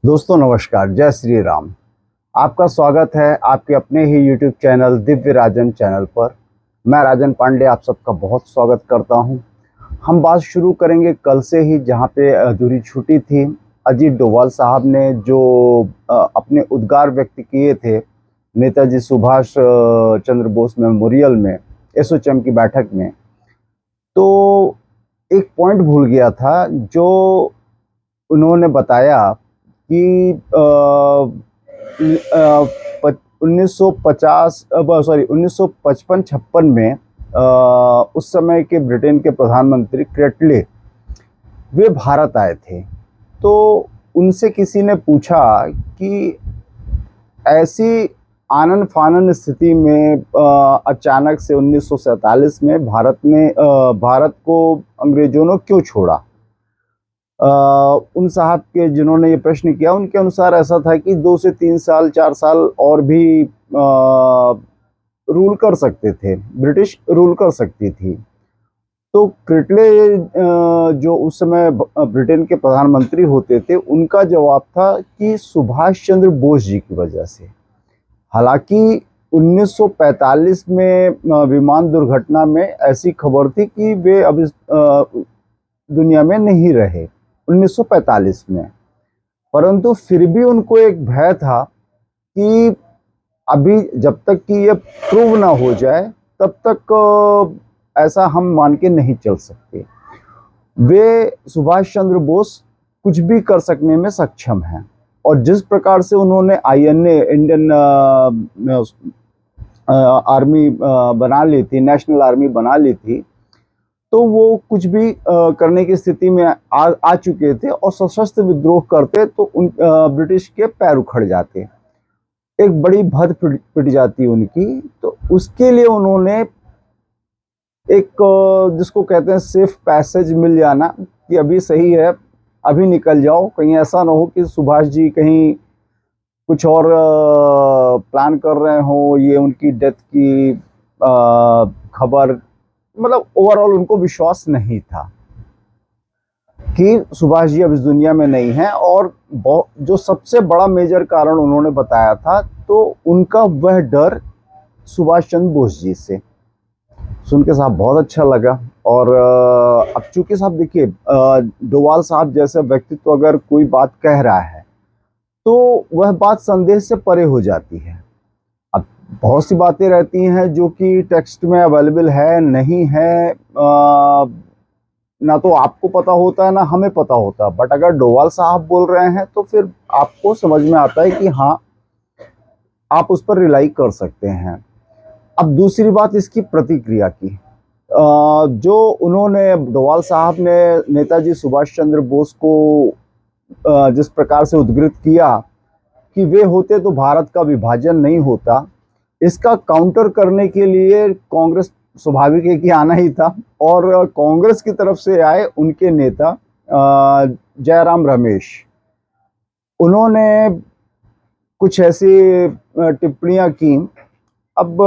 दोस्तों नमस्कार, जय श्री राम। आपका स्वागत है आपके अपने ही YouTube चैनल दिव्य राजन चैनल पर। मैं राजन पांडे आप सबका बहुत स्वागत करता हूं। हम बात शुरू करेंगे कल से ही, जहां पे अधूरी छुट्टी थी। अजीत डोभाल साहब ने जो अपने उद्गार व्यक्त किए थे नेताजी सुभाष चंद्र बोस मेमोरियल में, एसोचैम की बैठक में, तो एक पॉइंट भूल गया था जो उन्होंने बताया कि 1950 सॉरी 1955-56 में उस समय के ब्रिटेन के प्रधानमंत्री क्रेटले वे भारत आए थे। तो उनसे किसी ने पूछा कि ऐसी आनन फानन स्थिति में अचानक से 1947 में भारत को अंग्रेजों ने क्यों छोड़ा। उन साहब के जिन्होंने ये प्रश्न किया, उनके अनुसार ऐसा था कि 2 से 3 साल 4 साल और भी रूल कर सकते थे, ब्रिटिश रूल कर सकती थी। तो क्रिटले जो उस समय ब्रिटेन के प्रधानमंत्री होते थे, उनका जवाब था कि सुभाष चंद्र बोस जी की वजह से। हालांकि 1945 में विमान दुर्घटना में ऐसी खबर थी कि वे अब इस दुनिया में नहीं रहे 1945 में, परंतु फिर भी उनको एक भय था कि अभी जब तक कि ये प्रूव ना हो जाए तब तक ऐसा हम मान के नहीं चल सकते। वे सुभाष चंद्र बोस कुछ भी कर सकने में सक्षम हैं, और जिस प्रकार से उन्होंने आईएनए इंडियन आर्मी बना ली थी, नेशनल आर्मी बना ली थी, तो वो कुछ भी करने की स्थिति में आ चुके थे, और सशस्त्र विद्रोह करते तो ब्रिटिश के पैर उखड़ जाते, एक बड़ी भद पिट जाती उनकी। तो उसके लिए उन्होंने एक जिसको कहते हैं सेफ पैसेज मिल जाना, कि अभी सही है, अभी निकल जाओ, कहीं ऐसा ना हो कि सुभाष जी कहीं कुछ और प्लान कर रहे हो, ये उनकी डेथ की खबर, मतलब ओवरऑल उनको विश्वास नहीं था कि सुभाष जी अब इस दुनिया में नहीं है। और जो सबसे बड़ा मेजर कारण उन्होंने बताया था, तो उनका वह डर सुभाष चंद्र बोस जी से। सुन के साहब बहुत अच्छा लगा। और अब चूंकि साहब देखिए, डोभाल साहब जैसे व्यक्तित्व अगर कोई बात कह रहा है तो वह बात संदेह से परे हो जाती है। अब बहुत सी बातें रहती हैं जो कि टेक्स्ट में अवेलेबल है, नहीं है, ना तो आपको पता होता है ना हमें पता होता, बट अगर डोभाल साहब बोल रहे हैं तो फिर आपको समझ में आता है कि हाँ, आप उस पर रिलाई कर सकते हैं। अब दूसरी बात इसकी प्रतिक्रिया की, जो उन्होंने डोभाल साहब ने नेताजी सुभाष चंद्र बोस को जिस प्रकार से उद्धृत किया कि वे होते तो भारत का विभाजन नहीं होता, इसका काउंटर करने के लिए कांग्रेस स्वाभाविक है कि आना ही था। और कांग्रेस की तरफ से आए उनके नेता जयराम रमेश, उन्होंने कुछ ऐसी टिप्पणियां की। अब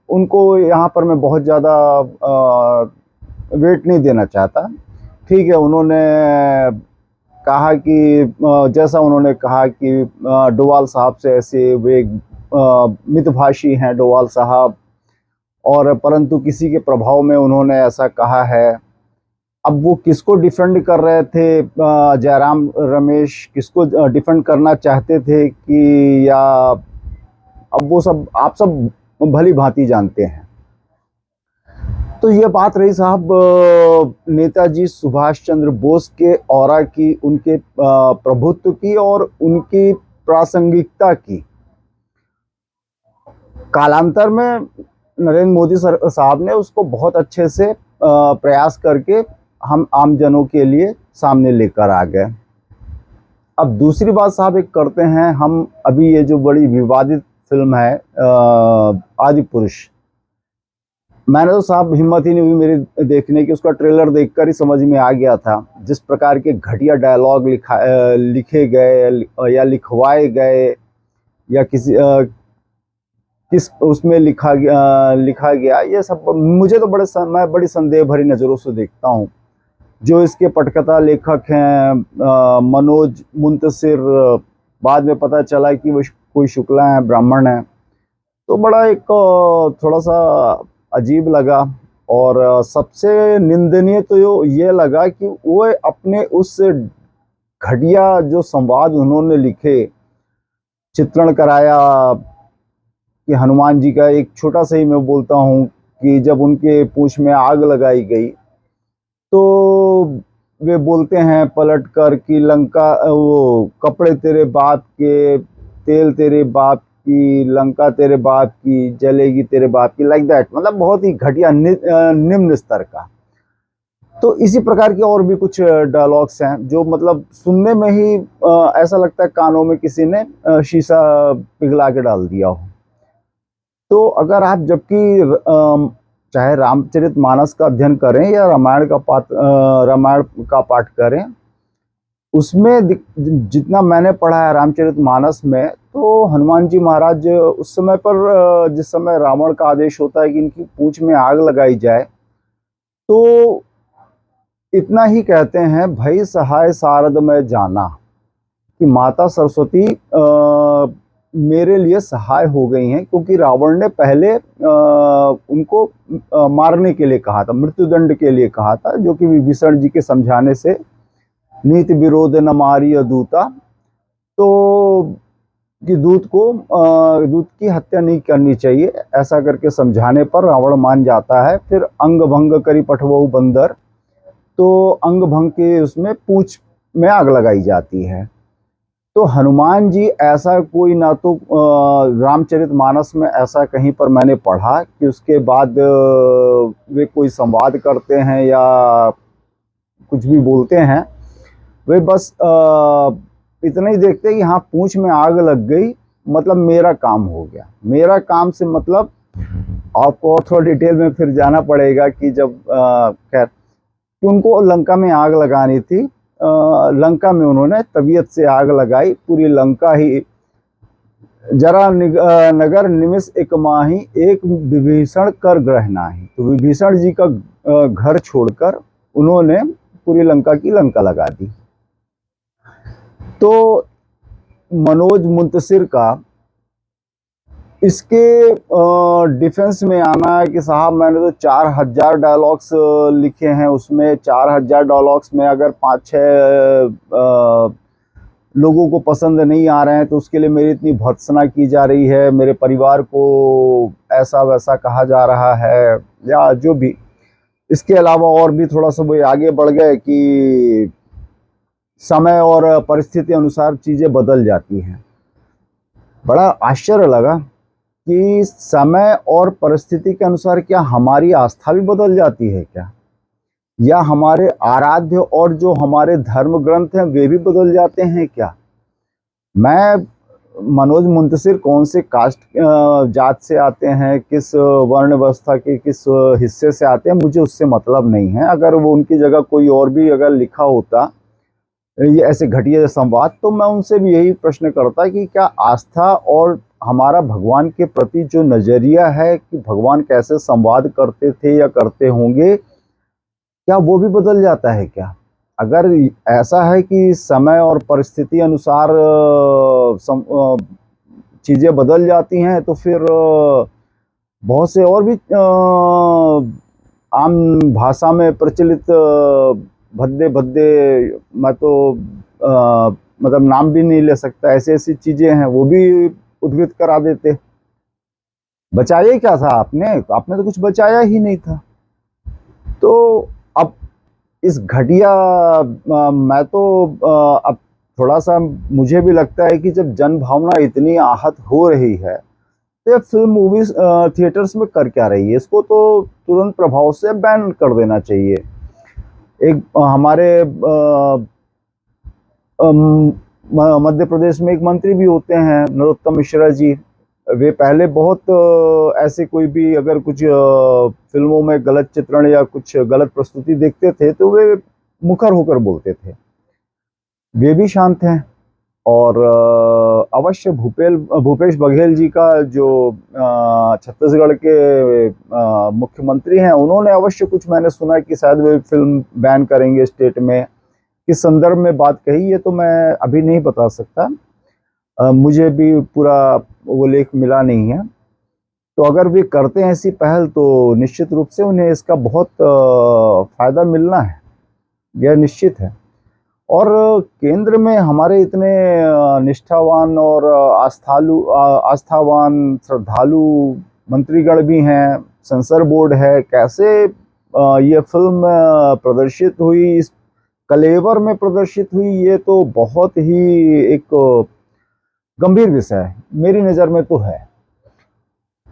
उनको यहाँ पर मैं बहुत ज़्यादा वेट नहीं देना चाहता। ठीक है, उन्होंने कहा कि जैसा उन्होंने कहा कि डोभाल साहब से ऐसे वे मितभाषी हैं डोभाल साहब, और परंतु किसी के प्रभाव में उन्होंने ऐसा कहा है। अब वो किसको डिफेंड कर रहे थे, जयराम रमेश किसको डिफेंड करना चाहते थे कि, या अब वो सब आप सब भली भांति जानते हैं। तो ये बात रही साहब नेताजी सुभाष चंद्र बोस के ऑरा की, उनके प्रभुत्व की और उनकी प्रासंगिकता की। कालांतर में नरेंद्र मोदी साहब ने उसको बहुत अच्छे से प्रयास करके हम आम जनों के लिए सामने लेकर आ गए। अब दूसरी बात साहब एक करते हैं हम, अभी ये जो बड़ी विवादित फिल्म है आदि पुरुष, मैंने तो साहब हिम्मत ही नहीं हुई मेरी देखने की। उसका ट्रेलर देखकर ही समझ में आ गया था, जिस प्रकार के घटिया डायलॉग लिखे गए या लिखवाए गए, या किस उसमें लिखा गया, ये सब मुझे तो मैं बड़ी संदेह भरी नज़रों से देखता हूँ। जो इसके पटकथा लेखक हैं मनोज मुंतशिर, बाद में पता चला कि वो कोई शुक्ला है, ब्राह्मण है। तो बड़ा एक थोड़ा सा अजीब लगा। और सबसे निंदनीय तो ये लगा कि वो अपने उस घटिया जो संवाद उन्होंने लिखे, चित्रण कराया कि हनुमान जी का, एक छोटा सा ही मैं बोलता हूँ कि जब उनके पूंछ में आग लगाई गई तो वे बोलते हैं पलट कर कि लंका, वो कपड़े तेरे बाप के, तेल तेरे बाप की, लंका तेरे बाप की, जलेगी तेरे बाप की, लाइक दैट। मतलब बहुत ही घटिया निम्न स्तर का। तो इसी प्रकार के और भी कुछ डायलॉग्स हैं जो मतलब सुनने में ही ऐसा लगता है कानों में किसी ने शीशा पिघला के डाल दिया हो। तो अगर आप जबकि चाहे रामचरितमानस का अध्ययन करें या रामायण का पाठ करें, उसमें जितना मैंने पढ़ा है रामचरितमानस में, तो हनुमान जी महाराज उस समय पर जिस समय रावण का आदेश होता है कि इनकी पूंछ में आग लगाई जाए, तो इतना ही कहते हैं, भई सहाय शारद में जाना, कि माता सरस्वती मेरे लिए सहाय हो गई हैं, क्योंकि रावण ने पहले उनको मारने के लिए कहा था, मृत्युदंड के लिए कहा था, जो कि विभीषण जी के समझाने से, नीति विरोध न मारी दूता, तो कि दूत की हत्या नहीं करनी चाहिए, ऐसा करके समझाने पर रावण मान जाता है। फिर अंग भंग करी पठवऊ बंदर, तो अंग भंग के उसमें पूंछ में आग लगाई जाती है। तो हनुमान जी ऐसा कोई ना तो रामचरितमानस में ऐसा कहीं पर मैंने पढ़ा कि उसके बाद वे कोई संवाद करते हैं या कुछ भी बोलते हैं। वे बस इतना ही देखते हैं कि हाँ पूंछ में आग लग गई, मतलब मेरा काम हो गया। मेरा काम से मतलब आपको और थोड़ा डिटेल में फिर जाना पड़ेगा कि जब खैर कि उनको लंका में आग लगानी थी, लंका में उन्होंने तबीयत से आग लगाई, पूरी लंका ही जरा नगर निमिष एक माही, एक विभीषण कर ग्रह नाही। तो विभीषण जी का घर छोड़कर उन्होंने पूरी लंका की लंका लगा दी। तो मनोज मुंतशिर का इसके डिफेंस में आना है कि साहब मैंने तो 4000 डायलॉग्स लिखे हैं, उसमें 4000 डायलॉग्स में अगर 5-6 लोगों को पसंद नहीं आ रहे हैं तो उसके लिए मेरी इतनी भर्त्सना की जा रही है, मेरे परिवार को ऐसा वैसा कहा जा रहा है या जो भी। इसके अलावा और भी थोड़ा सा वो आगे बढ़ गए कि समय और परिस्थिति अनुसार चीज़ें बदल जाती हैं। बड़ा आश्चर्य लगा कि समय और परिस्थिति के अनुसार क्या हमारी आस्था भी बदल जाती है क्या, या हमारे आराध्य और जो हमारे धर्म ग्रंथ हैं वे भी बदल जाते हैं क्या। मैं मनोज मुंतशिर कौन से कास्ट जात से आते हैं, किस वर्ण व्यवस्था के किस हिस्से से आते हैं, मुझे उससे मतलब नहीं है। अगर वो उनकी जगह कोई और भी अगर लिखा होता ये ऐसे घटिया संवाद, तो मैं उनसे भी यही प्रश्न करता कि क्या आस्था और हमारा भगवान के प्रति जो नज़रिया है कि भगवान कैसे संवाद करते थे या करते होंगे, क्या वो भी बदल जाता है क्या। अगर ऐसा है कि समय और परिस्थिति अनुसार चीज़ें बदल जाती हैं, तो फिर बहुत से और भी आम भाषा में प्रचलित भद्दे भद्दे, मैं तो मतलब नाम भी नहीं ले सकता, ऐसी ऐसी चीज़ें हैं वो भी उद्धृत करा देते। बचाया क्या था आपने, आपने तो कुछ बचाया ही नहीं था। तो अब इस घटिया मैं तो अब थोड़ा सा मुझे भी लगता है कि जब जन भावना इतनी आहत हो रही है तो ये फिल्म मूवीज थिएटर्स में कर क्या रही है, इसको तो तुरंत प्रभाव से बैन कर देना चाहिए। एक हमारे मध्य प्रदेश में एक मंत्री भी होते हैं नरोत्तम मिश्रा जी, वे पहले बहुत ऐसे कोई भी अगर कुछ फिल्मों में गलत चित्रण या कुछ गलत प्रस्तुति देखते थे तो वे मुखर होकर बोलते थे। वे भी शांत हैं, और अवश्य भूपेश बघेल जी का जो छत्तीसगढ़ के मुख्यमंत्री हैं, उन्होंने अवश्य कुछ, मैंने सुना है कि शायद वे फिल्म बैन करेंगे स्टेट में। किस संदर्भ में बात कही ये तो मैं अभी नहीं बता सकता, मुझे भी पूरा वो लेख मिला नहीं है। तो अगर वे करते हैं ऐसी पहल तो निश्चित रूप से उन्हें इसका बहुत फायदा मिलना है, यह निश्चित है। और केंद्र में हमारे इतने निष्ठावान और आस्थावान श्रद्धालु मंत्रीगण भी हैं, सेंसर बोर्ड है, कैसे ये फिल्म प्रदर्शित हुई, इस कलेवर में प्रदर्शित हुई, ये तो बहुत ही एक गंभीर विषय है, मेरी नज़र में तो है।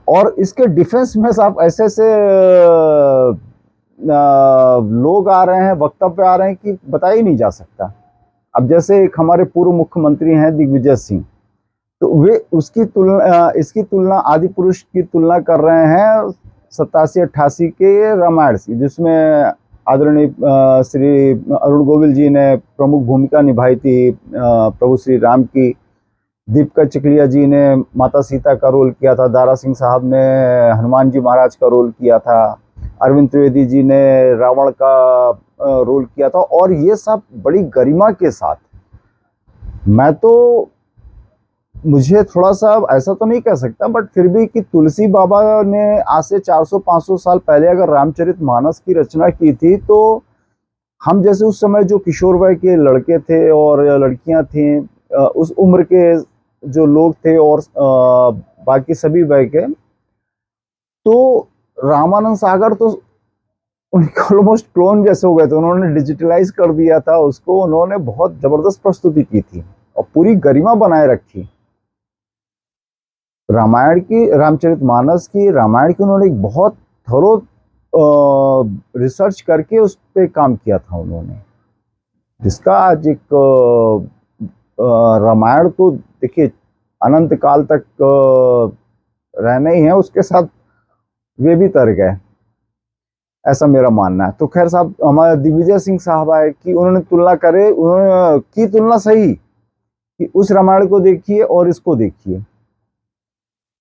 और इसके डिफेंस में साहब ऐसे ऐसे लोग आ रहे हैं, वक्तव्य आ रहे हैं कि बताया ही नहीं जा सकता। अब जैसे एक हमारे पूर्व मुख्यमंत्री हैं दिग्विजय सिंह, तो वे इसकी तुलना आदि पुरुष की तुलना कर रहे हैं 87-88 के रामायण से, जिसमें आदरणीय श्री अरुण गोविल जी ने प्रमुख भूमिका निभाई थी, प्रभु श्री राम की। दीपिका चिखलिया जी ने माता सीता का रोल किया था, दारा सिंह साहब ने हनुमान जी महाराज का रोल किया था, अरविंद त्रिवेदी जी ने रावण का रोल किया था, और ये सब बड़ी गरिमा के साथ। मैं तो, मुझे थोड़ा सा ऐसा तो नहीं कह सकता, बट फिर भी कि तुलसी बाबा ने आज से 400-500 साल पहले अगर रामचरितमानस की रचना की थी, तो हम जैसे उस समय जो किशोर वय के लड़के थे और लड़कियां थी, उस उम्र के जो लोग थे और बाकी सभी वय के, तो रामानंद सागर तो उनके ऑलमोस्ट क्लोन जैसे हो गए थे। उन्होंने डिजिटलाइज कर दिया था उसको, उन्होंने बहुत जबरदस्त प्रस्तुति की थी और पूरी गरिमा बनाए रखी। रामायण की, रामचरितमानस की, रामायण की उन्होंने एक बहुत थोरो रिसर्च करके उस पर काम किया था उन्होंने, जिसका आज एक रामायण तो देखिए अनंत काल तक रहना ही है, उसके साथ वे भी तर गए, ऐसा मेरा मानना है। तो खैर साहब, हमारे दिग्विजय सिंह साहब आए कि उन्होंने तुलना करे, उन्होंने की तुलना सही कि उस रामायण को देखिए और इसको देखिए।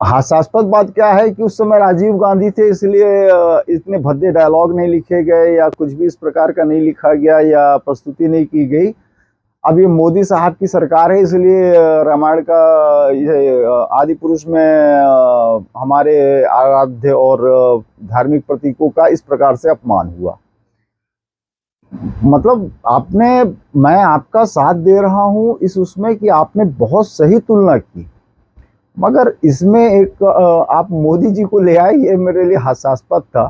हास्यास्पद बात क्या है कि उस समय राजीव गांधी थे, इसलिए इतने भद्दे डायलॉग नहीं लिखे गए या कुछ भी इस प्रकार का नहीं लिखा गया या प्रस्तुति नहीं की गई। अब ये मोदी साहब की सरकार है, इसलिए रामायण का ये आदि पुरुष में हमारे आराध्य और धार्मिक प्रतीकों का इस प्रकार से अपमान हुआ। मतलब मैं आपका साथ दे रहा हूं इस उसमें कि आपने बहुत सही तुलना की, मगर इसमें एक आप मोदी जी को ले आए, ये मेरे लिए हास्यास्पद था।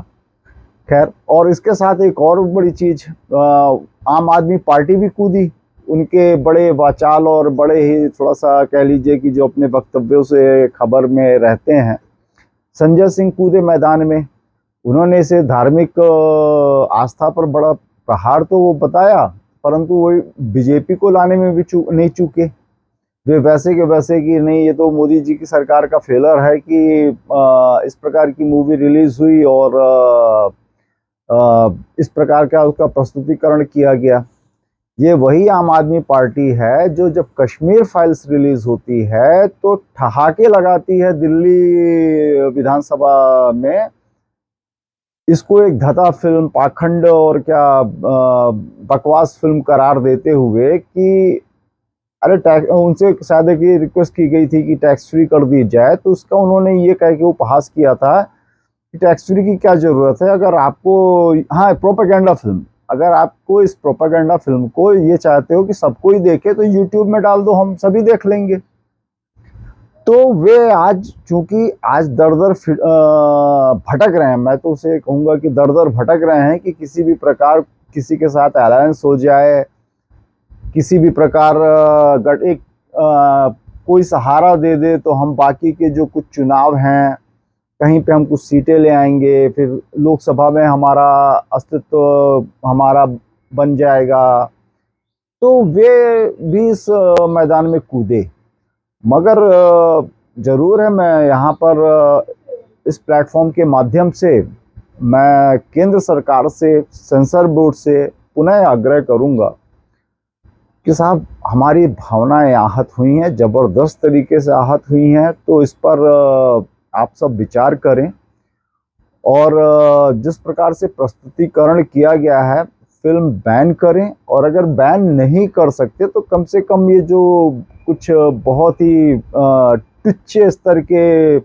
खैर, और इसके साथ एक और बड़ी चीज, आम आदमी पार्टी भी कूदी, उनके बड़े वाचाल और बड़े ही थोड़ा सा कह लीजिए कि जो अपने वक्तव्यों से खबर में रहते हैं, संजय सिंह कूदे मैदान में। उन्होंने इसे धार्मिक आस्था पर बड़ा प्रहार तो वो बताया, परंतु वो बीजेपी को लाने में भी नहीं चूके। वे वैसे के वैसे कि नहीं, ये तो मोदी जी की सरकार का फेलर है कि इस प्रकार की मूवी रिलीज हुई और इस प्रकार का उसका प्रस्तुतिकरण किया गया। ये वही आम आदमी पार्टी है जो जब कश्मीर फाइल्स रिलीज होती है तो ठहाके लगाती है दिल्ली विधानसभा में, इसको एक धता फिल्म, पाखंड और क्या बकवास फिल्म करार देते हुए कि अरे उनसे शायद की रिक्वेस्ट की गई थी कि टैक्स फ्री कर दी जाए, तो उसका उन्होंने ये कह के उपहास किया था कि टैक्स फ्री की क्या जरूरत है, अगर आपको, हाँ प्रोपेगेंडा फिल्म, अगर आपको इस प्रोपेगेंडा फिल्म को ये चाहते हो कि सबको ही देखे तो यूट्यूब में डाल दो, हम सभी देख लेंगे। तो वे आज, चूंकि आज दर दर भटक रहे हैं, मैं तो उसे कहूंगा कि दर दर भटक रहे हैं कि किसी भी प्रकार किसी के साथ अलायंस हो जाए, किसी भी प्रकार एक कोई सहारा दे दे तो हम बाकी के जो कुछ चुनाव हैं कहीं पे हम कुछ सीटें ले आएंगे, फिर लोकसभा में हमारा अस्तित्व हमारा बन जाएगा। तो वे भी इस मैदान में कूदे, मगर जरूर है, मैं यहाँ पर इस प्लेटफॉर्म के माध्यम से मैं केंद्र सरकार से, सेंसर बोर्ड से पुनः आग्रह करूंगा कि साहब हमारी भावनाएं आहत हुई हैं, ज़बरदस्त तरीके से आहत हुई हैं, तो इस पर आप सब विचार करें। और जिस प्रकार से प्रस्तुतिकरण किया गया है, फिल्म बैन करें, और अगर बैन नहीं कर सकते तो कम से कम ये जो कुछ बहुत ही तुच्छ स्तर के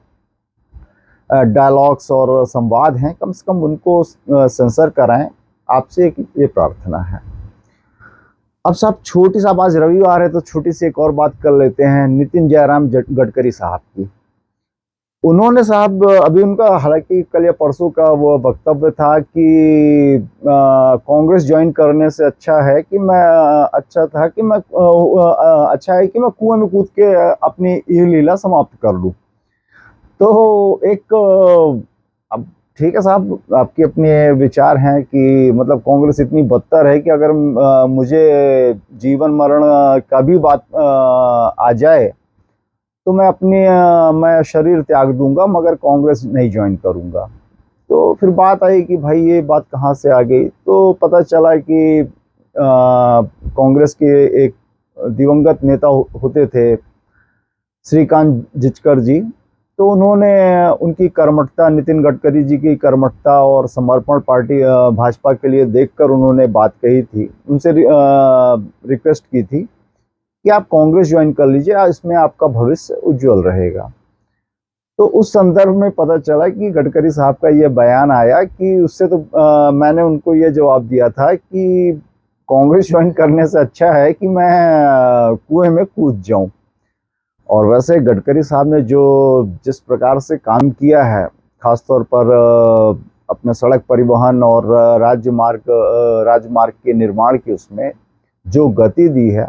डायलॉग्स और संवाद हैं, कम से कम उनको सेंसर कराएं। आपसे एक ये प्रार्थना है। अब साहब छोटी साहब, आज रविवार है तो छोटी सी एक और बात कर लेते हैं नितिन जयराम गडकरी साहब की। उन्होंने साहब अभी उनका, हालांकि कल या परसों का वो वक्तव्य था कि कांग्रेस ज्वाइन करने से अच्छा है कि मैं अच्छा है कि मैं कुएं में कूद के अपनी ये लीला समाप्त कर लूं। तो एक अब ठीक है साहब, आपके अपने विचार हैं कि मतलब कांग्रेस इतनी बदतर है कि अगर मुझे जीवन मरण का भी बात आ जाए तो मैं शरीर त्याग दूंगा, मगर कांग्रेस नहीं ज्वाइन करूंगा। तो फिर बात आई कि भाई ये बात कहाँ से आ गई, तो पता चला कि कांग्रेस के एक दिवंगत नेता होते थे श्रीकांत जिचकर जी। तो उन्होंने उनकी कर्मठता, नितिन गडकरी जी की कर्मठता और समर्पण पार्टी भाजपा के लिए देखकर उन्होंने बात कही थी, उनसे रिक्वेस्ट की थी कि आप कांग्रेस ज्वाइन कर लीजिए, इसमें आपका भविष्य उज्जवल रहेगा। तो उस संदर्भ में पता चला कि गडकरी साहब का ये बयान आया कि उससे तो मैंने उनको ये जवाब दिया था कि कांग्रेस ज्वाइन करने से अच्छा है कि मैं कुएं में कूद जाऊं। और वैसे गडकरी साहब ने जो जिस प्रकार से काम किया है, खासतौर पर अपने सड़क परिवहन और राजमार्ग के निर्माण की उसमें जो गति दी है,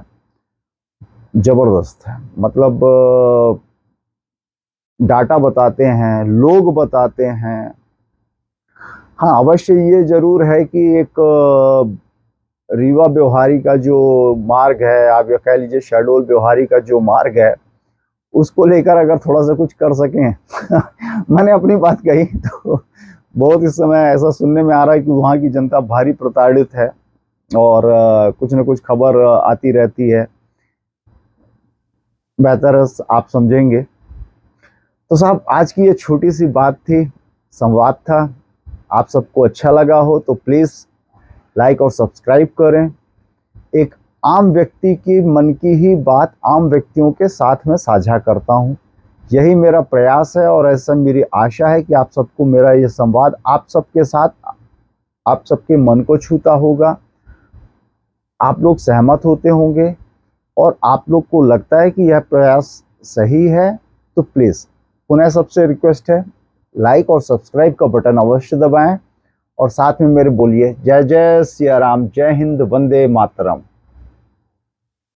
जबरदस्त है। मतलब डाटा बताते हैं, लोग बताते हैं। हाँ, अवश्य ये जरूर है कि एक रीवा व्यवहारी का जो मार्ग है, आप या कह लीजिए शहडोल व्यवहारी का जो मार्ग है, उसको लेकर अगर थोड़ा सा कुछ कर सकें मैंने अपनी बात कही तो बहुत इस समय ऐसा सुनने में आ रहा है कि वहाँ की जनता भारी प्रताड़ित है और कुछ न कुछ खबर आती रहती है। बेहतर है आप समझेंगे। तो साहब आज की ये छोटी सी बात थी, संवाद था। आप सबको अच्छा लगा हो तो प्लीज़ लाइक और सब्सक्राइब करें। एक आम व्यक्ति की मन की ही बात आम व्यक्तियों के साथ में साझा करता हूँ, यही मेरा प्रयास है। और ऐसा मेरी आशा है कि आप सबको मेरा ये संवाद आप सबके साथ, आप सबके मन को छूता होगा, आप लोग सहमत होते होंगे और आप लोग को लगता है कि यह प्रयास सही है। तो प्लीज़ पुनः सबसे रिक्वेस्ट है, लाइक और सब्सक्राइब का बटन अवश्य दबाएं और साथ में मेरे बोलिए जय जय सिया राम, जय हिंद, वंदे मातरम।